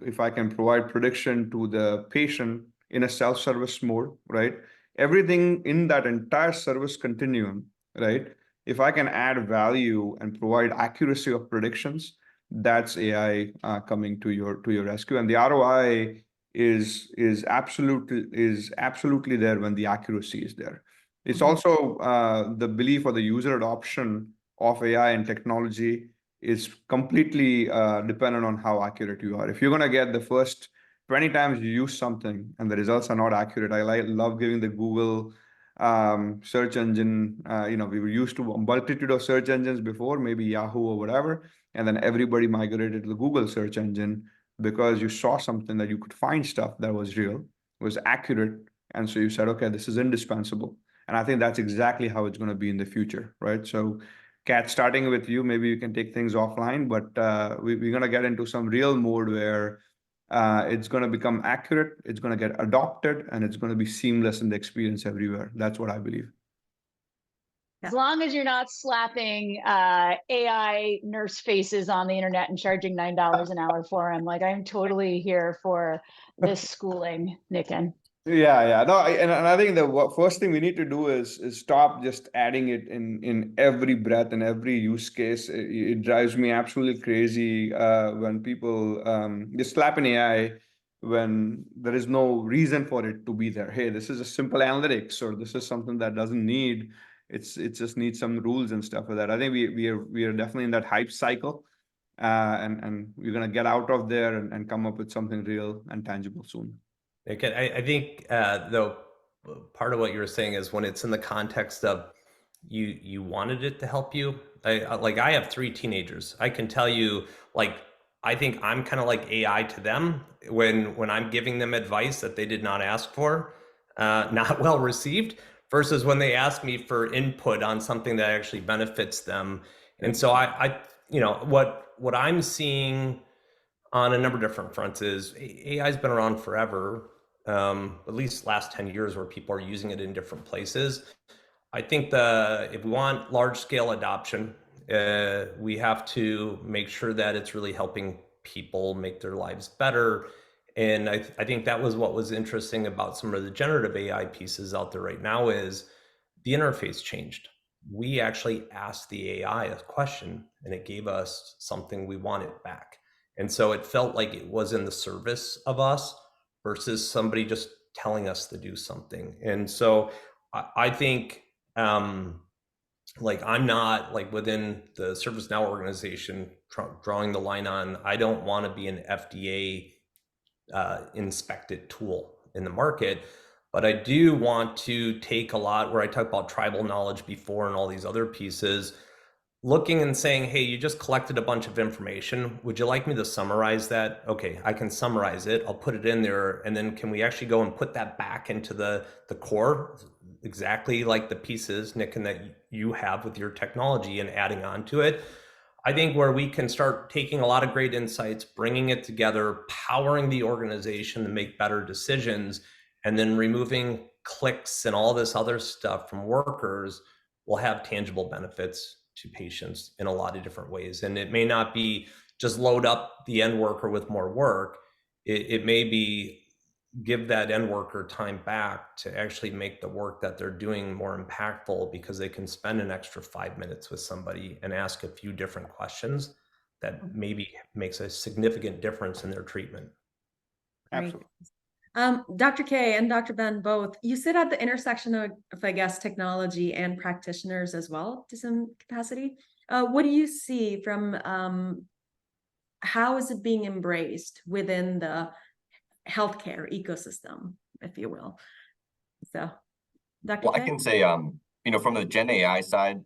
if I can provide prediction to the patient in a self-service mode, right? Everything in that entire service continuum, right? If I can add value and provide accuracy of predictions, that's AI coming to your rescue. And the ROI is absolutely there when the accuracy is there. It's also the belief or the user adoption of AI and technology is completely dependent on how accurate you are. If you're going to get the first 20 times you use something and the results are not accurate, I love giving the Google search engine. We were used to a multitude of search engines before, maybe Yahoo or whatever, and then everybody migrated to the Google search engine because you saw something that you could find stuff that was real, was accurate, and so you said, okay, this is indispensable. And I think that's exactly how it's going to be in the future, right? So, Kat, starting with you, maybe you can take things offline, but we're going to get into some real mode where it's going to become accurate, it's going to get adopted, and it's going to be seamless in the experience everywhere. That's what I believe. As long as you're not slapping AI nurse faces on the internet and charging $9 an hour for them, like, I'm totally here for this schooling, Nikin. Yeah. No, and I think the first thing we need to do is stop just adding it in every breath and every use case. It drives me absolutely crazy when people just slap an AI when there is no reason for it to be there. Hey, this is a simple analytics, or this is something that doesn't need. It just needs some rules and stuff like that. I think we are definitely in that hype cycle, and we're gonna get out of there and come up with something real and tangible soon. Okay, I think though part of what you were saying is when it's in the context of you wanted it to help you. I have 3 teenagers. I can tell you, like, I think I'm kind of like AI to them when I'm giving them advice that they did not ask for, not well received, versus when they ask me for input on something that actually benefits them. And so I what I'm seeing on a number of different fronts is AI has been around forever, at least last 10 years, where people are using it in different places. I think if we want large scale adoption, we have to make sure that it's really helping people make their lives better. And I think that was what was interesting about some of the generative AI pieces out there right now is the interface changed. We actually asked the AI a question and it gave us something we wanted back. And so it felt like it was in the service of us versus somebody just telling us to do something. And so I think like I'm not like within the ServiceNow organization drawing the line on, I don't want to be an FDA inspected tool in the market. But I do want to take a lot where I talked about tribal knowledge before and all these other pieces, looking and saying, hey, you just collected a bunch of information. Would you like me to summarize that? Okay, I can summarize it. I'll put it in there. And then can we actually go and put that back into the core, exactly like the pieces, Nick, and that you have with your technology and adding on to it? I think where we can start taking a lot of great insights, bringing it together, powering the organization to make better decisions, and then removing clicks and all this other stuff from workers will have tangible benefits to patients in a lot of different ways. And it may not be just load up the end worker with more work. It may be give that end worker time back to actually make the work that they're doing more impactful, because they can spend an extra 5 minutes with somebody and ask a few different questions that maybe makes a significant difference in their treatment. Absolutely. Dr. K and Dr. Ben, both, you sit at the intersection of, I guess, technology and practitioners as well to some capacity. What do you see from how is it being embraced within the healthcare ecosystem, if you will? So, Dr. Well, K? I can say, from the Gen AI side,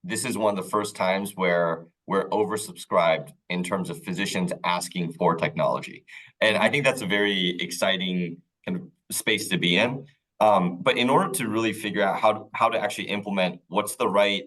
this is one of the first times where we're oversubscribed in terms of physicians asking for technology. And I think that's a very exciting kind of space to be in. But in order to really figure out how to actually implement what's the right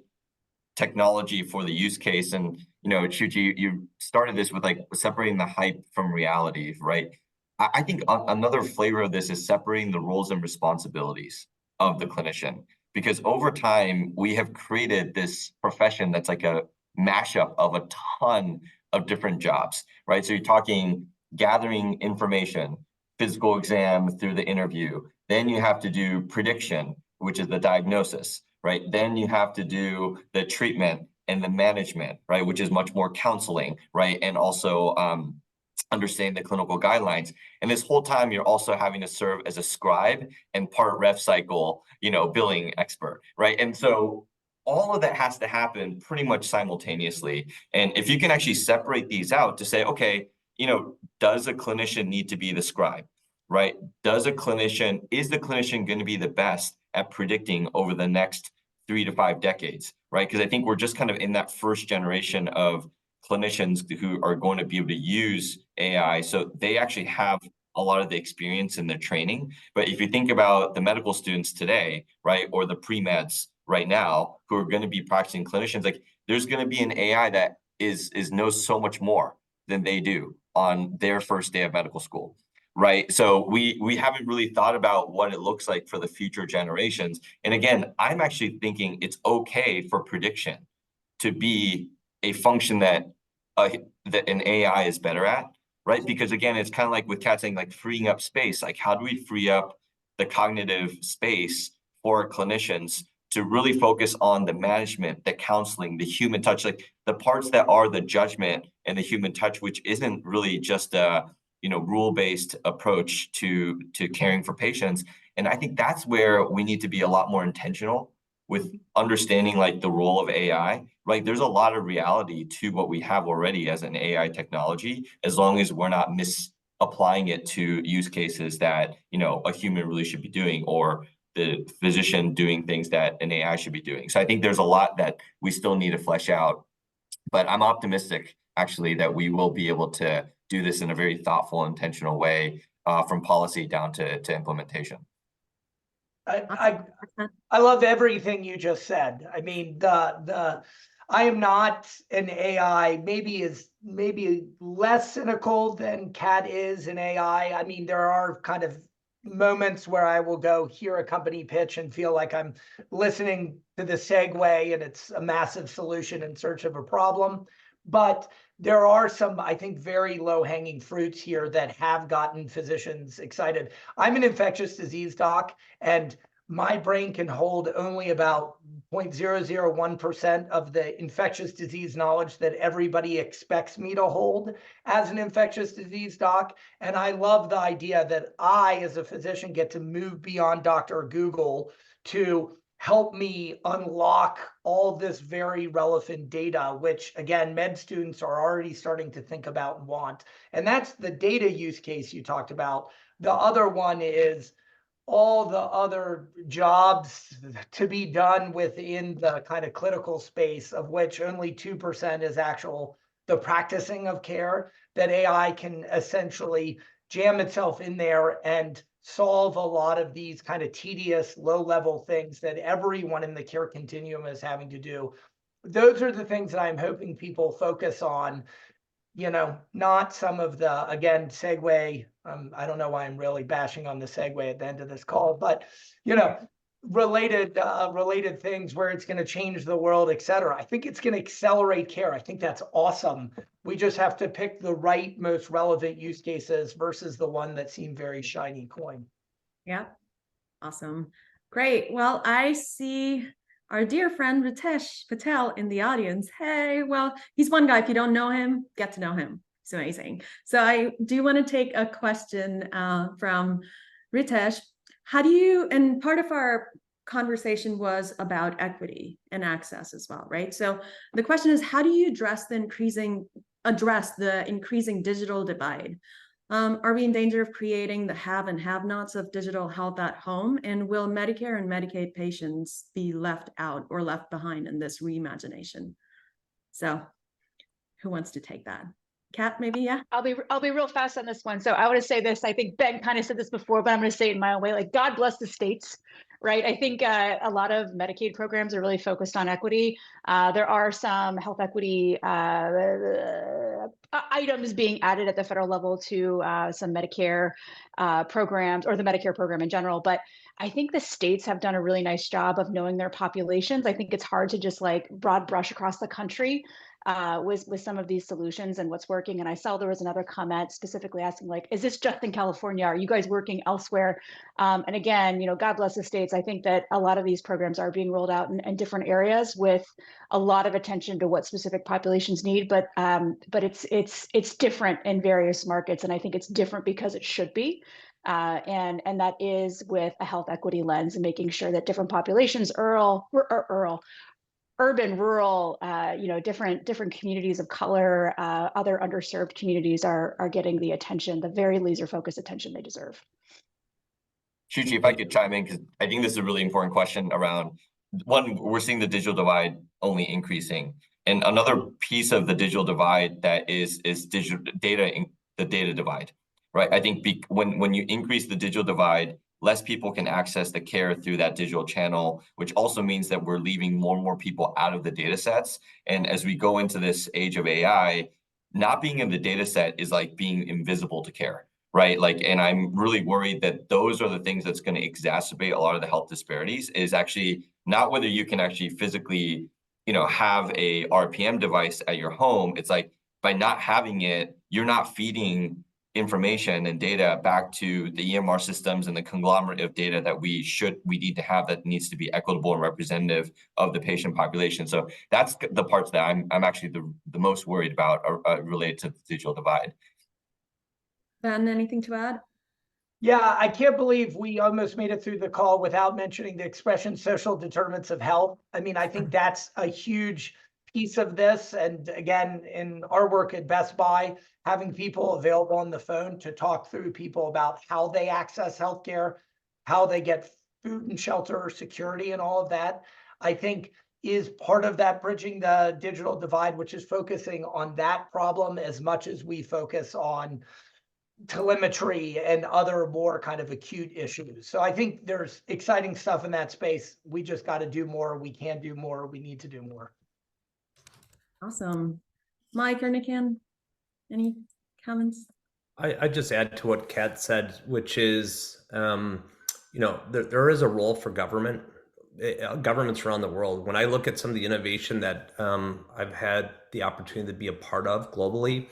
technology for the use case, and Shuji, you started this with like separating the hype from reality, right? I think another flavor of this is separating the roles and responsibilities of the clinician, because over time we have created this profession that's like a mashup of a ton of different jobs, right? So you're talking gathering information, physical exam through the interview, then you have to do prediction, which is the diagnosis, right? Then you have to do the treatment and the management, right, which is much more counseling, right, and also understand the clinical guidelines. And this whole time you're also having to serve as a scribe and part rev cycle, billing expert, right? And so all of that has to happen pretty much simultaneously. And if you can actually separate these out to say, okay, does a clinician need to be the scribe, right? Is the clinician going to be the best at predicting over the next 3 to 5 decades, right? Because I think we're just kind of in that first generation of clinicians who are going to be able to use AI. So they actually have a lot of the experience in their training. But if you think about the medical students today, right, or the pre-meds right now who are going to be practicing clinicians, like there's going to be an AI that knows so much more than they do on their first day of medical school, right? So we haven't really thought about what it looks like for the future generations. And again, I'm actually thinking it's okay for prediction to be a function that an AI is better at, right? Because again, it's kind of like with Kat saying, like freeing up space. Like, how do we free up the cognitive space for clinicians to really focus on the management, the counseling, the human touch, like the parts that are the judgment and the human touch, which isn't really just a rule-based approach to caring for patients. And I think that's where we need to be a lot more intentional with understanding like the role of AI, right? There's a lot of reality to what we have already as an AI technology, as long as we're not misapplying it to use cases that, a human really should be doing, or the physician doing things that an AI should be doing. So I think there's a lot that we still need to flesh out, but I'm optimistic actually that we will be able to do this in a very thoughtful, intentional way, from policy down to implementation. I love everything you just said. I mean, I am not an AI, maybe less cynical than Kat is in AI. I mean, there are kind of moments where I will go hear a company pitch and feel like I'm listening to the segue and it's a massive solution in search of a problem. But there are some, I think, very low-hanging fruits here that have gotten physicians excited. I'm an infectious disease doc, and my brain can hold only about 0.001% of the infectious disease knowledge that everybody expects me to hold as an infectious disease doc. And I love the idea that I, as a physician, get to move beyond Dr. Google to help me unlock all this very relevant data, which again, med students are already starting to think about and want. And that's the data use case you talked about. The other one is all the other jobs to be done within the kind of clinical space, of which only 2% is the practicing of care, that AI can essentially jam itself in there and solve a lot of these kind of tedious, low-level things that everyone in the care continuum is having to do. Those are the things that I'm hoping people focus on, not some of the, again, segue. I don't know why I'm really bashing on the segue at the end of this call, but, related things where it's going to change the world, et cetera. I think it's going to accelerate care. I think that's awesome. We just have to pick the right, most relevant use cases versus the one that seem very shiny coin. Yeah, awesome. Great. Well, I see our dear friend Ritesh Patel in the audience. Hey, well, he's one guy. If you don't know him, get to know him. He's amazing. So I do want to take a question from Ritesh. How do you, and part of our conversation was about equity and access as well, right? So the question is, how do you address the increasing digital divide? Are we in danger of creating the have and have-nots of digital health at home? And will Medicare and Medicaid patients be left out or left behind in this reimagination? So who wants to take that? Kat, maybe, yeah? I'll be real fast on this one. So I want to say this. I think Ben kind of said this before, but I'm going to say it in my own way. Like, God bless the states, right? I think a lot of Medicaid programs are really focused on equity. There are some health equity items being added at the federal level to some Medicare programs, or the Medicare program in general. But I think the states have done a really nice job of knowing their populations. I think it's hard to just like broad brush across the country with some of these solutions and what's working. And I saw there was another comment specifically asking, like, is this just in California? Are you guys working elsewhere? And again, God bless the states. I think that a lot of these programs are being rolled out in different areas with a lot of attention to what specific populations need. But it's different in various markets, and I think it's different because it should be. And that is with a health equity lens and making sure that different populations, urban, rural, different communities of color, other underserved communities are getting the attention, the very laser focused attention they deserve. Shuchi, if I could chime in, because I think this is a really important question around, one, we're seeing the digital divide only increasing. And another piece of the digital divide that is digital data, the data divide, right? I think when you increase the digital divide, less people can access the care through that digital channel, which also means that we're leaving more and more people out of the data sets. And as we go into this age of AI, not being in the data set is like being invisible to care, right? Like, and I'm really worried that those are the things that's going to exacerbate a lot of the health disparities, is actually not whether you can actually physically, have a RPM device at your home. It's like, by not having it, you're not feeding information and data back to the EMR systems and the conglomerate of data that we need to have, that needs to be equitable and representative of the patient population. So that's the parts that I'm actually the most worried about related to the digital divide. Ben, anything to add? Yeah, I can't believe we almost made it through the call without mentioning the expression social determinants of health. I mean, I think that's a huge piece of this. And again, in our work at Best Buy, having people available on the phone to talk through people about how they access healthcare, how they get food and shelter, security, and all of that, I think is part of that bridging the digital divide, which is focusing on that problem as much as we focus on telemetry and other more kind of acute issues. So I think there's exciting stuff in that space. We just got to do more. We can do more. We need to do more. Awesome. Mike or Nikan, any comments? I just add to what Kat said, which is, there is a role for government governments around the world. When I look at some of the innovation that I've had the opportunity to be a part of globally,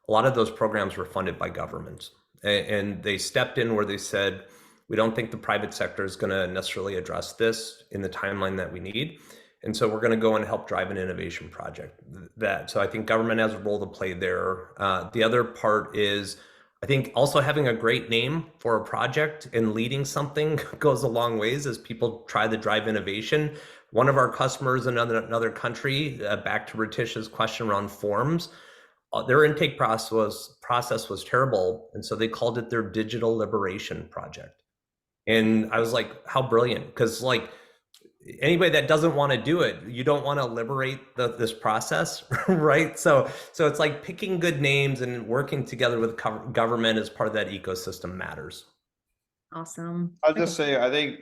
a lot of those programs were funded by governments. And they stepped in where they said, we don't think the private sector is going to necessarily address this in the timeline that we need. And so we're going to go and help drive an innovation project. So I think government has a role to play there. The other part is, I think also having a great name for a project and leading something goes a long ways as people try to drive innovation. One of our customers in another country, back to Ratish's question around forms, their intake process was terrible. And so they called it their digital liberation project. And I was like, how brilliant, because like anybody that doesn't want to do it, you don't want to liberate this process, right? So it's like picking good names and working together with government as part of that ecosystem matters. Awesome. I'll just say, I think,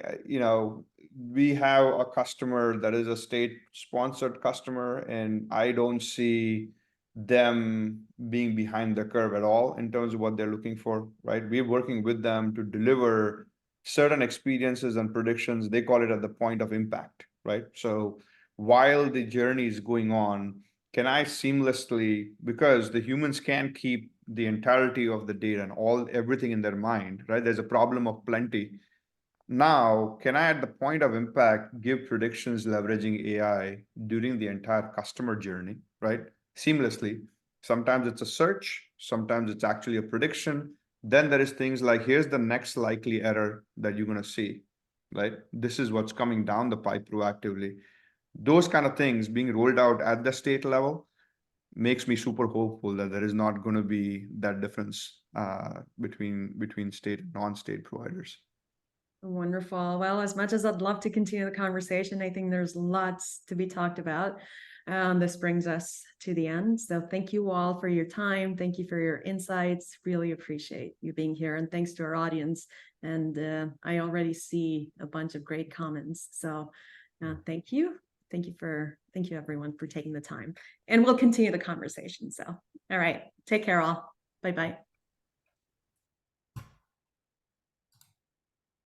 we have a customer that is a state-sponsored customer, and I don't see them being behind the curve at all in terms of what they're looking for, right? We're working with them to deliver certain experiences and predictions. They call it at the point of impact, right? So while the journey is going on, can I seamlessly, because the humans can't keep the entirety of the data and everything in their mind, right? There's a problem of plenty. Now, can I, at the point of impact, give predictions leveraging AI during the entire customer journey, right? Seamlessly. Sometimes it's a search, sometimes it's actually a prediction. Then there is things like, here's the next likely error that you're going to see, right? This is what's coming down the pipe proactively. Those kind of things being rolled out at the state level makes me super hopeful that there is not going to be that difference between state and non-state providers. Wonderful. Well, as much as I'd love to continue the conversation, I think there's lots to be talked about. This brings us to the end. So thank you all for your time. Thank you for your insights. Really appreciate you being here. And thanks to our audience. And I already see a bunch of great comments. So thank you. Thank you everyone for taking the time. And we'll continue the conversation. So, all right. Take care all. Bye-bye.